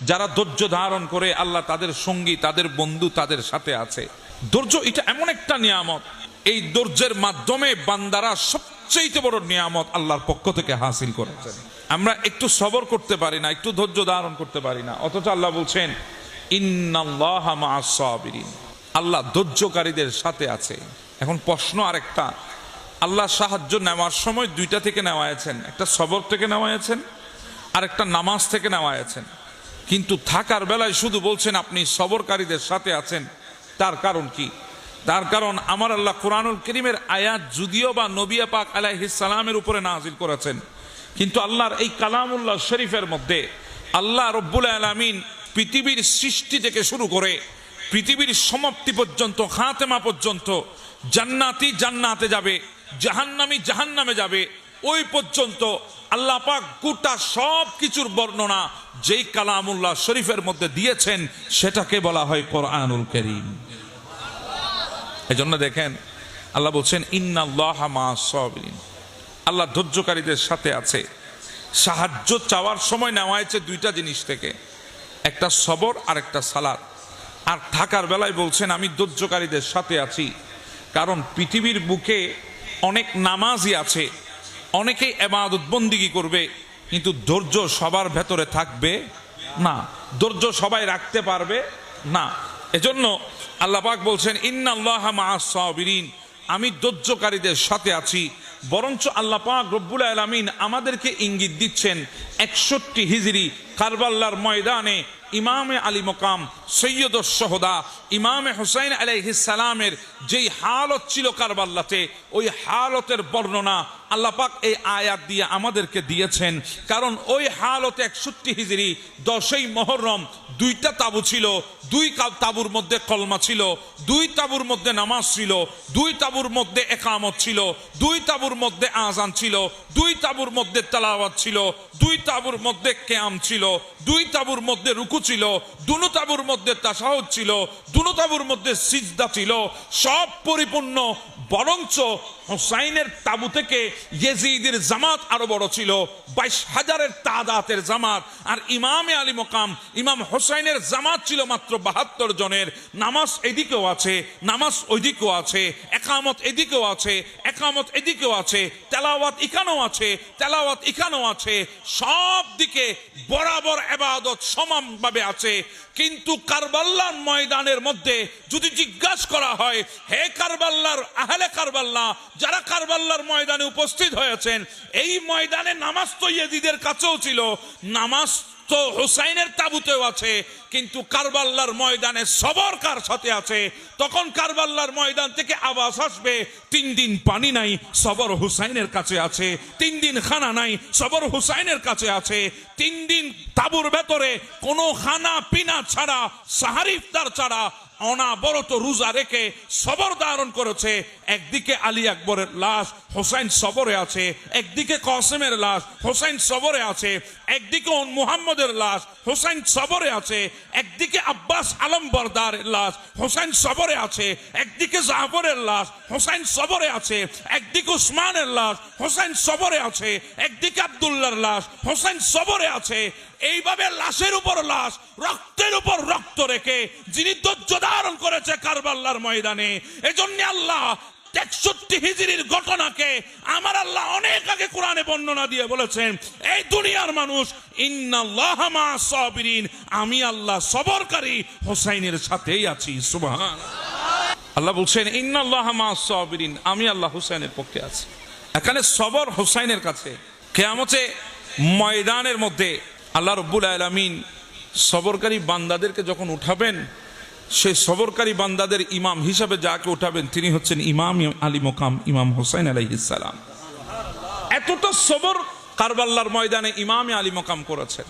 যারা ধৈর্য ধারণ করে আল্লাহ তাদের সঙ্গী, তাদের বন্ধু, তাদের সাথে আছে। ধৈর্য এটা এমন একটা নিয়ামত, এই ধৈর্যের মাধ্যমে বান্দারা সবচেয়ে বড় নিয়ামত আল্লাহর পক্ষ থেকে হাসিল করেছেন। আমরা একটু সবর করতে পারি না, একটু ধৈর্য ধারণ করতে পারি না, অথচ আল্লাহ বলছেন ইন্নাল্লাহা মাআস সাবিরিন, আল্লাহ ধৈর্যকারীদের সাথে আছে। এখন প্রশ্ন আরেকটা, আল্লাহ সাহায্য নেওয়ার সময় দুইটা থেকে নেওয়াছেন, একটা সবর থেকে নেওয়াছেন আর একটা নামাজ থেকে নেওয়াছেন, কিন্তু থাকার বেলায় শুধু বলছেন আপনি সবরকারীদের সাথে আছেন। তার কারণ কি? তার কারণ আমার আল্লাহ কোরআনুল কারীমের আয়াত যদিও বা নবী পাক আলাইহিস সালামের উপরে নাজিল করেছেন, কিন্তু আল্লাহর এই কালামুল্লাহ শরীফের মধ্যে আল্লাহ রব্বুল আলামিন পৃথিবীর সৃষ্টি থেকে শুরু করে পৃথিবীর সমাপ্তি পর্যন্ত, খাতেমা পর্যন্ত, জান্নাতি জান্নাতে যাবে, জাহান্নামী জাহান্নামে যাবে, ওই পর্যন্ত আল্লাহ পাক গোটা সব কিছুর বর্ণনা যেই কালামুল্লাহ শরীফের মধ্যে দিয়েছেন সেটাকে বলা হয় কোরআনুল কারীম। এজন্য দেখেন আল্লাহ বলছেন ইন্নাল্লাহা মাআস সাবিরিন, আল্লাহ ধৈর্যকারীদের সাথে আছে। সাহায্য চাওয়ার সময় নেওয়া হয়েছে দুইটা জিনিস থেকে, একটা সবর আর একটা সালাত। আর থাকার বেলায় বলছেন আমি ধৈর্যকারীদের সাথে আছি, কারণ পৃথিবীর বুকে অনেক নামাজি আছে, অনেকেই ইবাদত বন্দেগী করবে, কিন্তু ধৈর্য সবার ভেতরে থাকবে না, ধৈর্য সবাই রাখতে পারবে না। এজন্য আল্লাহ পাক বলছেন ইন্নাল্লাহা মাআস সাবিরিন, আমি ধৈর্যকারীদের সাথে আছি। বরঞ্চ আল্লাহ পাক রব্বুল আলামিন আমাদেরকে ইঙ্গিত দিচ্ছেন 61 হিজরি কারবালার ময়দানে ইমামে আলী মকাম সৈয়দুশ শুহাদা ইমামে হুসাইন আলাইহিস সালামের যেই হালত ছিল কারবালাতে, ওই হালতের বর্ণনা আল্লাহ পাক এই আয়াত দিয়ে আমাদেরকে দিয়েছেন। কারণ ওই হালতে 61 হিজরি 10ই মুহররম দুইটা তাবু ছিল, দুই তাবুর মধ্যে কলমা ছিল, দুই তাবুর মধ্যে নামাজ ছিল, দুই তাবুর মধ্যে ইকামত ছিল, দুই তাবুর মধ্যে আযান ছিল, দুই তাবুর মধ্যে তেলাওয়াত ছিল, দুই তাবুর মধ্যে কিয়াম ছিল, দুই তাবুর মধ্যে রুকু ছিল, দুনো তাবুর মধ্যে তাশাহুদ ছিল, দুনো তাবুর মধ্যে সিজদা ছিল, সব পরিপূর্ণ। বরঞ্চ হুসাইনের তাবু থেকে ইয়াজিদের জামাত আরো বড় ছিল, 22,000-এর তাদাতের জামাত। আর ইমামে আলী মকাম ইমাম হুসাইনের জামাত ছিল মাত্র 72 জনের। নামাজ এদিকেও আছে, নামাজ ওইদিকেও আছে, ইকামত এদিকেও আছে, ইকামত এদিকেও আছে, তেলাওয়াত এখানেও আছে, তেলাওয়াত এখানেও আছে, সব দিকে বরাবর ইবাদত সমানভাবে আছে। কিন্তু কারবালার ময়দানের মধ্যে যদি জিজ্ঞাসা করা হয়, হে কারবালার আহলে কারবালা, যারা কারবালার ময়দানে উপস্থিত হয়েছেন, এই ময়দানে নামাজ তো ইয়াজিদের কাছেও ছিল, নামাজ তো হুসাইনের তাবুতেও আছে, কিন্তু কারবালার ময়দানে সবর কার সাথে আছে? তখন কারবালার ময়দান থেকে আওয়াজ আসবে 3 দিন পানি নাই, সবর হুসাইনের কাছে আছে, 3 দিন খানা নাই, সবর হুসাইনের কাছে আছে, 3 দিন তাবুর ভেতরে কোনো খানা পিনা ছাড়া, সাহারি ইফতার ছাড়া অনাবরত রোজা রেখে সবর ধারণ করেছে। একদিকে আলী আকবরের লাশ, হোসাইন সবরে আছে, একদিকে কাসেমের লাশ, হোসাইন সবরে আছে, একদিকে মুহাম্মদের লাশ, হোসাইন সবরে আছে, একদিকে আব্বাস আলম বরদারের লাশ, হোসাইন সবরে আছে, একদিকে জাফরের লাশ, হোসাইন সবরে আছে, একদিকে উসমানের লাশ, হোসাইন সবরে আছে, একদিকে আব্দুল্লাহর লাশ, হোসাইন সবরে আছে। এইভাবে লাশের উপর লাশ, রক্তের উপর রক্ত রেখে যিনি ধৈর্য ধারণ করেছে কারবালার ময়দানে, এজন্য আল্লাহ 61 হিজরির ঘটনাকে আমার আল্লাহ অনেক আগে কোরআনে বর্ণনা দিয়ে বলেছেন, এই দুনিয়ার মানুষ ইন্নাল্লাহা মাআস সাবিরিন, আমি আল্লাহ সবরকারী হোসাইনের সাথেই আছি। সুবহানাল্লাহ। আল্লাহ বলছেন ইন্নাল্লাহা মাআস সাবিরিন, আমি আল্লাহ হোসাইনের পক্ষে আছি। এখানে সবর হোসাইনের কাছে। কিয়ামতে ময়দানের মধ্যে আল্লাহ রব্বুল আলামিন সবরকারী বান্দাদেরকে যখন উঠাবেন, সেই সবরকারী বান্দাদের ইমাম হিসাবে যাকে উঠাবেন তিনি হচ্ছেন ইমাম আলী মকাম ইমাম হুসাইন আলাইহিস সালাম। এতটা সবর কারবালার ময়দানে ইমামে আলী মকাম করেছেন।